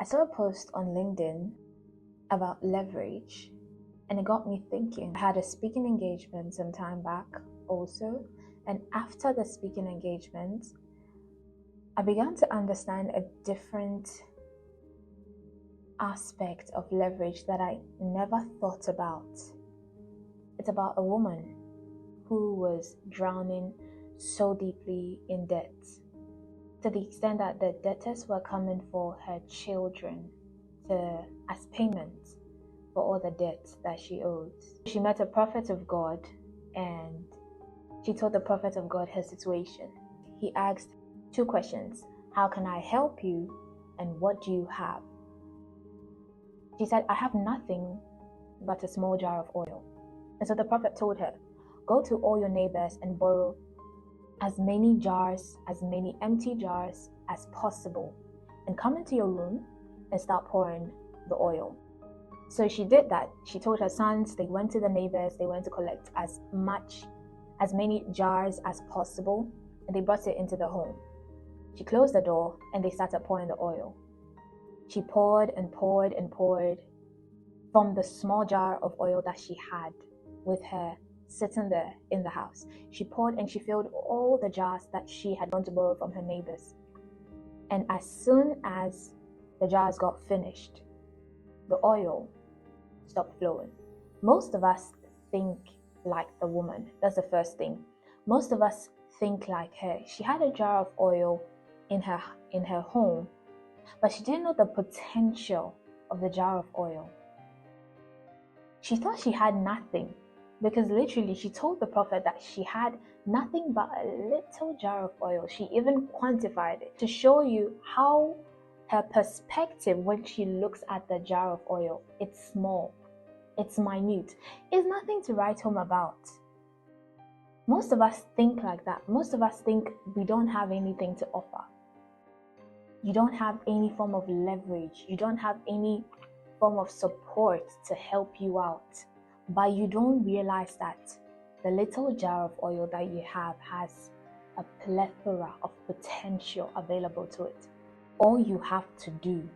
I saw a post on LinkedIn about leverage, and it got me thinking. I had a speaking engagement some time back also, and after the speaking engagement, I began to understand a different aspect of leverage that I never thought about. It's about a woman who was drowning so deeply in debt, to the extent that the debtors were coming for her children as payment for all the debts that she owed. She met a prophet of God and she told the prophet of God her situation. He asked two questions: how can I help you, and what do you have? She said, I have nothing but a small jar of oil. And so the prophet told her, go to all your neighbors and borrow as many jars, as many empty jars as possible, and come into your room and start pouring the oil. So she did that. She told her sons, they went to the neighbors, they went to collect as many jars as possible, and they brought it into the home. She closed the door and they started pouring the oil. She poured and poured and poured from the small jar of oil that she had with her sitting there in the house. She poured and she filled all the jars that she had gone to borrow from her neighbors. And as soon as the jars got finished, the oil stopped flowing. Most of us think like the woman. That's the first thing. Most of us think like her. She had a jar of oil in her home, but she didn't know the potential of the jar of oil. She thought she had nothing, because literally she told the prophet that she had nothing but a little jar of oil. She even quantified it to show you how her perspective when she looks at the jar of oil, it's small, it's minute, it's nothing to write home about. Most of us think like that. Most of us think we don't have anything to offer. You don't have any form of leverage. You don't have any form of support to help you out. But you don't realize that the little jar of oil that you have has a plethora of potential available to it. All you have to do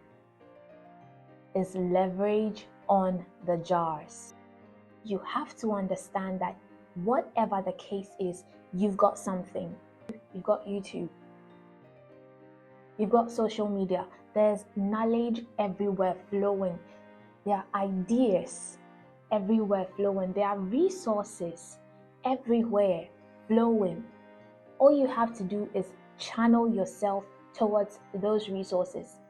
is leverage on the jars. You have to understand that whatever the case is, you've got something. You've got YouTube. You've got social media. There's knowledge everywhere flowing. There are ideas everywhere flowing. There are resources everywhere flowing. All you have to do is channel yourself towards those resources.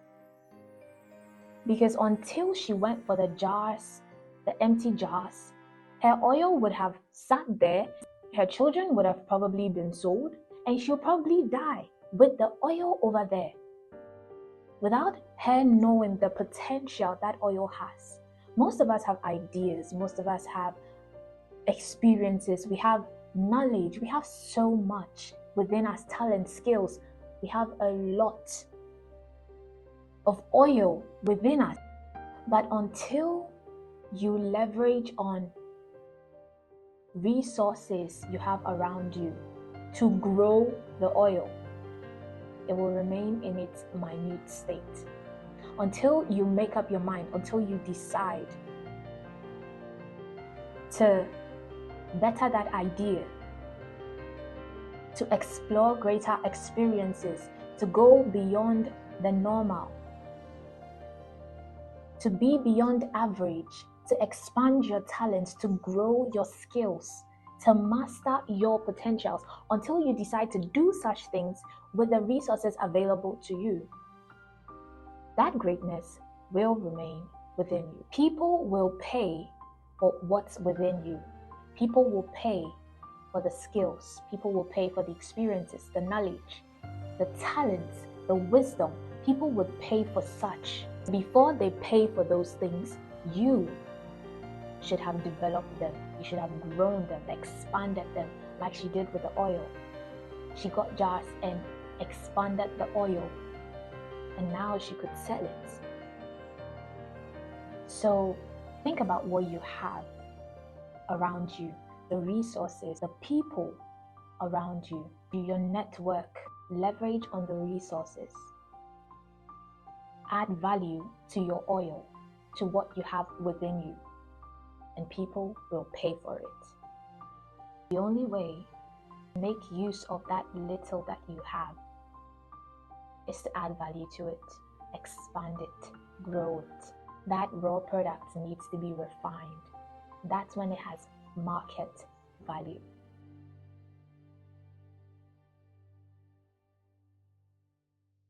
Because until she went for the jars, the empty jars, her oil would have sat there, her children would have probably been sold, and she'll probably die with the oil over there, without her knowing the potential that oil has. Most of us have ideas, most of us have experiences, we have knowledge, we have so much within us, talent, skills. We have a lot of oil within us. But until you leverage on resources you have around you to grow the oil, it will remain in its minute state. Until you make up your mind, until you decide to better that idea, to explore greater experiences, to go beyond the normal, to be beyond average, to expand your talents, to grow your skills, to master your potentials, until you decide to do such things with the resources available to you, that greatness will remain within you. People will pay for what's within you. People will pay for the skills. People will pay for the experiences, the knowledge, the talents, the wisdom. People would pay for such. Before they pay for those things, you should have developed them. You should have grown them, expanded them, like she did with the oil. She got jars and expanded the oil, and now she could sell it. So think about what you have around you, the resources, the people around you, your network. Leverage on the resources. add value to your oil, to what you have within you, and people will pay for it. The only way to make use of that little that you have is to add value to it, expand it, grow it. That raw product needs to be refined. That's when it has market value.